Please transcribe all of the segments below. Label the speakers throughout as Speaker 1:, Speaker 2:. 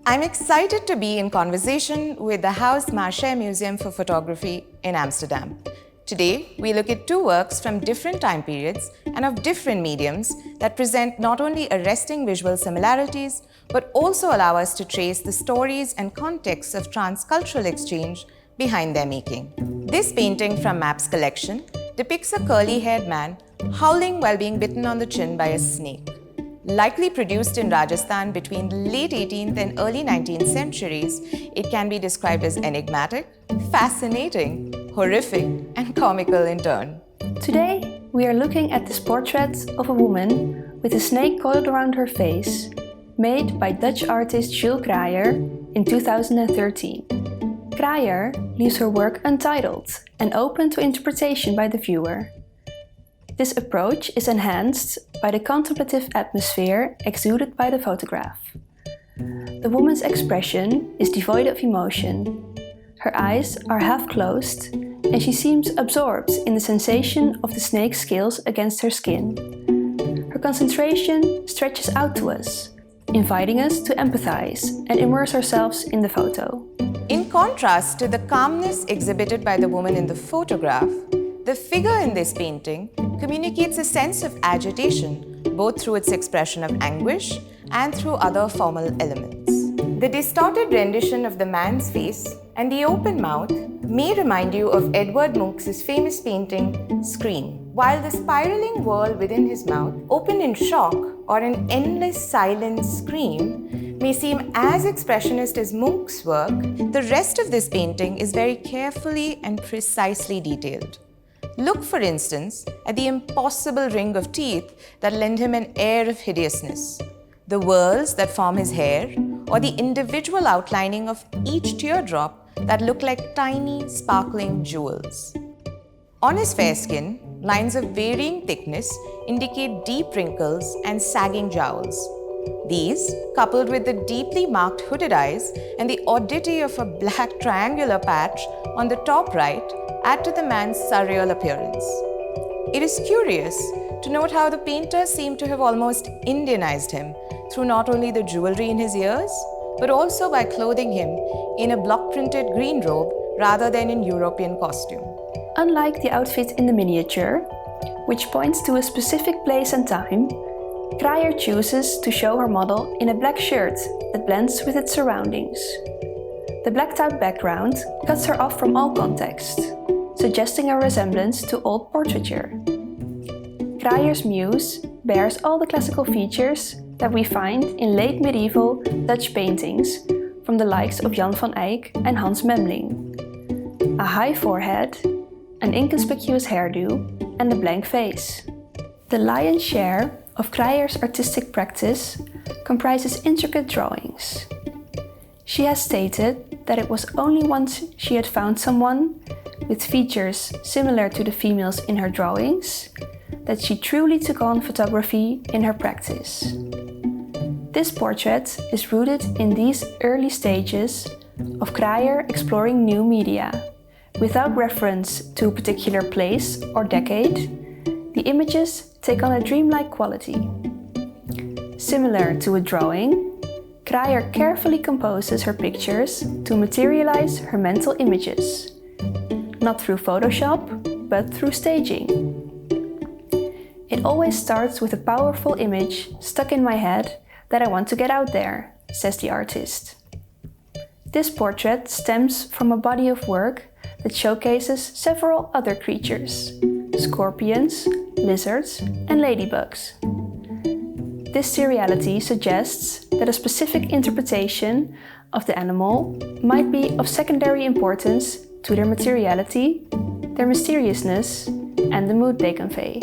Speaker 1: I'm excited to be in conversation with the Huis Marseille Museum for Photography in Amsterdam. Today, we look at two works from different time periods and of different mediums that present not only arresting visual similarities, but also allow us to trace the stories and contexts of transcultural exchange behind their making. This painting from Map's collection depicts a curly-haired man howling while being bitten on the chin by a snake. Likely produced in Rajasthan between the late 18th and early 19th centuries, it can be described as enigmatic, fascinating, horrific, and comical in turn.
Speaker 2: Today, we are looking at this portrait of a woman with a snake coiled around her face, made by Dutch artist Juul Kraijer in 2013. Kraijer leaves her work untitled and open to interpretation by the viewer. This approach is enhanced by the contemplative atmosphere exuded by the photograph. The woman's expression is devoid of emotion. Her eyes are half closed, and she seems absorbed in the sensation of the snake's scales against her skin. Her concentration stretches out to us, inviting us to empathize and immerse ourselves in the photo.
Speaker 1: In contrast to the calmness exhibited by the woman in the photograph, the figure in this painting communicates a sense of agitation, both through its expression of anguish and through other formal elements. The distorted rendition of the man's face and the open mouth may remind you of Edvard Munch's famous painting, Scream, while the spiraling whorl within his mouth, open in shock or an endless silent scream, may seem as expressionist as Munch's work. The rest of this painting is very carefully and precisely detailed. Look, for instance, at the impossible ring of teeth that lend him an air of hideousness, the whorls that form his hair, or the individual outlining of each teardrop that look like tiny, sparkling jewels. On his fair skin, lines of varying thickness indicate deep wrinkles and sagging jowls. These, coupled with the deeply marked hooded eyes and the oddity of a black triangular patch on the top right, add to the man's surreal appearance. It is curious to note how the painter seemed to have almost Indianized him through not only the jewelry in his ears, but also by clothing him in a block-printed green robe rather than in European costume.
Speaker 2: Unlike the outfit in the miniature, which points to a specific place and time, Kraijer chooses to show her model in a black shirt that blends with its surroundings. The blacked-out background cuts her off from all context, suggesting a resemblance to old portraiture. Kraijer's muse bears all the classical features that we find in late medieval Dutch paintings from the likes of Jan van Eyck and Hans Memling. A high forehead, an inconspicuous hairdo, and a blank face. The lion's share of Kraijer's artistic practice comprises intricate drawings. She has stated that it was only once she had found someone with features similar to the females in her drawings that she truly took on photography in her practice. This portrait is rooted in these early stages of Kraijer exploring new media. Without reference to a particular place or decade, the images take on a dreamlike quality. Similar to a drawing, Kraijer carefully composes her pictures to materialize her mental images, not through Photoshop, but through staging. It always starts with a powerful image stuck in my head that I want to get out there, says the artist. This portrait stems from a body of work that showcases several other creatures: scorpions, lizards, and ladybugs. This seriality suggests that a specific interpretation of the animal might be of secondary importance to their materiality, their mysteriousness, and the mood they convey.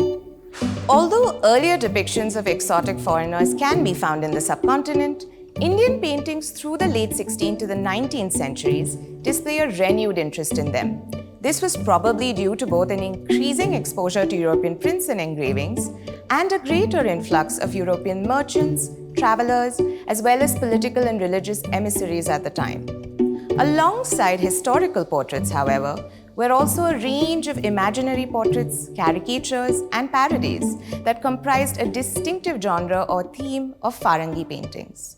Speaker 1: Although earlier depictions of exotic foreigners can be found in the subcontinent, Indian paintings through the late 16th to the 19th centuries display a renewed interest in them. This was probably due to both an increasing exposure to European prints and engravings and a greater influx of European merchants, travelers, as well as political and religious emissaries at the time. Alongside historical portraits, however, were also a range of imaginary portraits, caricatures, and parodies that comprised a distinctive genre or theme of Farangi paintings.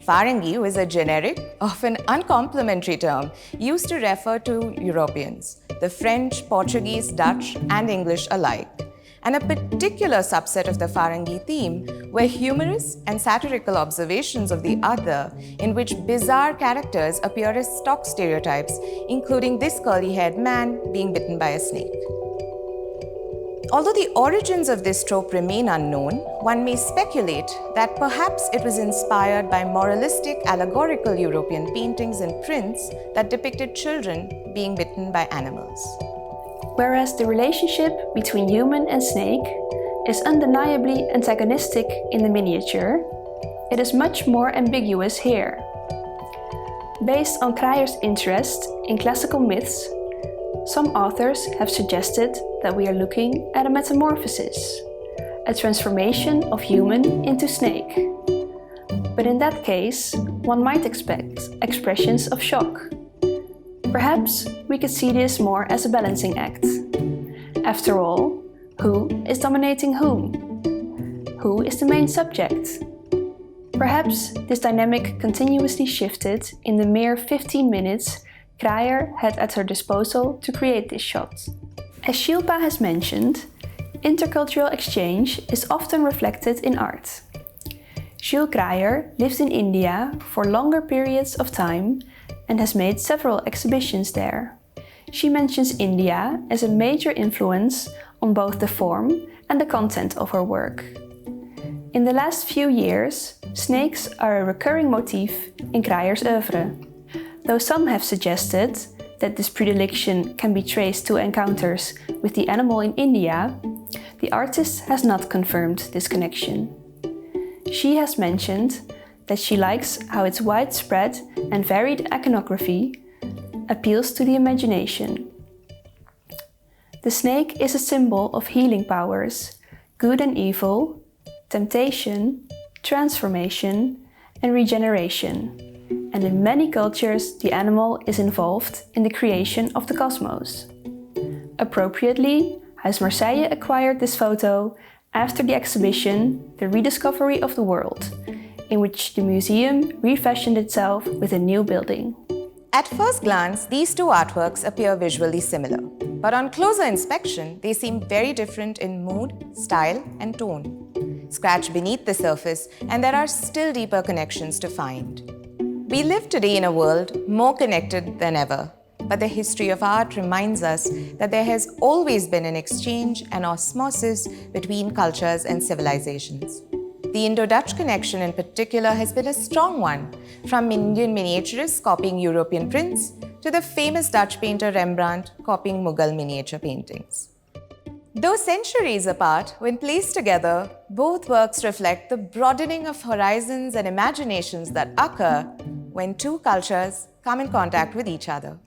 Speaker 1: Farangi was a generic, often uncomplimentary term used to refer to Europeans, the French, Portuguese, Dutch, and English alike. And a particular subset of the Farangi theme were humorous and satirical observations of the other, in which bizarre characters appear as stock stereotypes, including this curly-haired man being bitten by a snake. Although the origins of this trope remain unknown, one may speculate that perhaps it was inspired by moralistic, allegorical European paintings and prints that depicted children being bitten by animals.
Speaker 2: Whereas the relationship between human and snake is undeniably antagonistic in the miniature, it is much more ambiguous here. Based on Kraijer's interest in classical myths, some authors have suggested that we are looking at a metamorphosis, a transformation of human into snake. But in that case, one might expect expressions of shock. Perhaps we could see this more as a balancing act. After all, who is dominating whom? Who is the main subject? Perhaps this dynamic continuously shifted in the mere 15 minutes Kraijer had at her disposal to create this shot. As Shilpa has mentioned, intercultural exchange is often reflected in art. Juul Kraijer lived in India for longer periods of time and has made several exhibitions there. She mentions India as a major influence on both the form and the content of her work. In the last few years, snakes are a recurring motif in Kraijer's oeuvre. Though some have suggested that this predilection can be traced to encounters with the animal in India, the artist has not confirmed this connection. She has mentioned that she likes how its widespread and varied iconography appeals to the imagination. The snake is a symbol of healing powers, good and evil, temptation, transformation, and regeneration. And in many cultures, the animal is involved in the creation of the cosmos. Appropriately, Huis Marseille acquired this photo after the exhibition The Rediscovery of the World, in which the museum refashioned itself with a new building.
Speaker 1: At first glance, these two artworks appear visually similar, but on closer inspection, they seem very different in mood, style, and tone. Scratch beneath the surface, and there are still deeper connections to find. We live today in a world more connected than ever, but the history of art reminds us that there has always been an exchange and osmosis between cultures and civilizations. The Indo-Dutch connection in particular has been a strong one, from Indian miniaturists copying European prints to the famous Dutch painter Rembrandt copying Mughal miniature paintings. Though centuries apart, when placed together, both works reflect the broadening of horizons and imaginations that occur when two cultures come in contact with each other.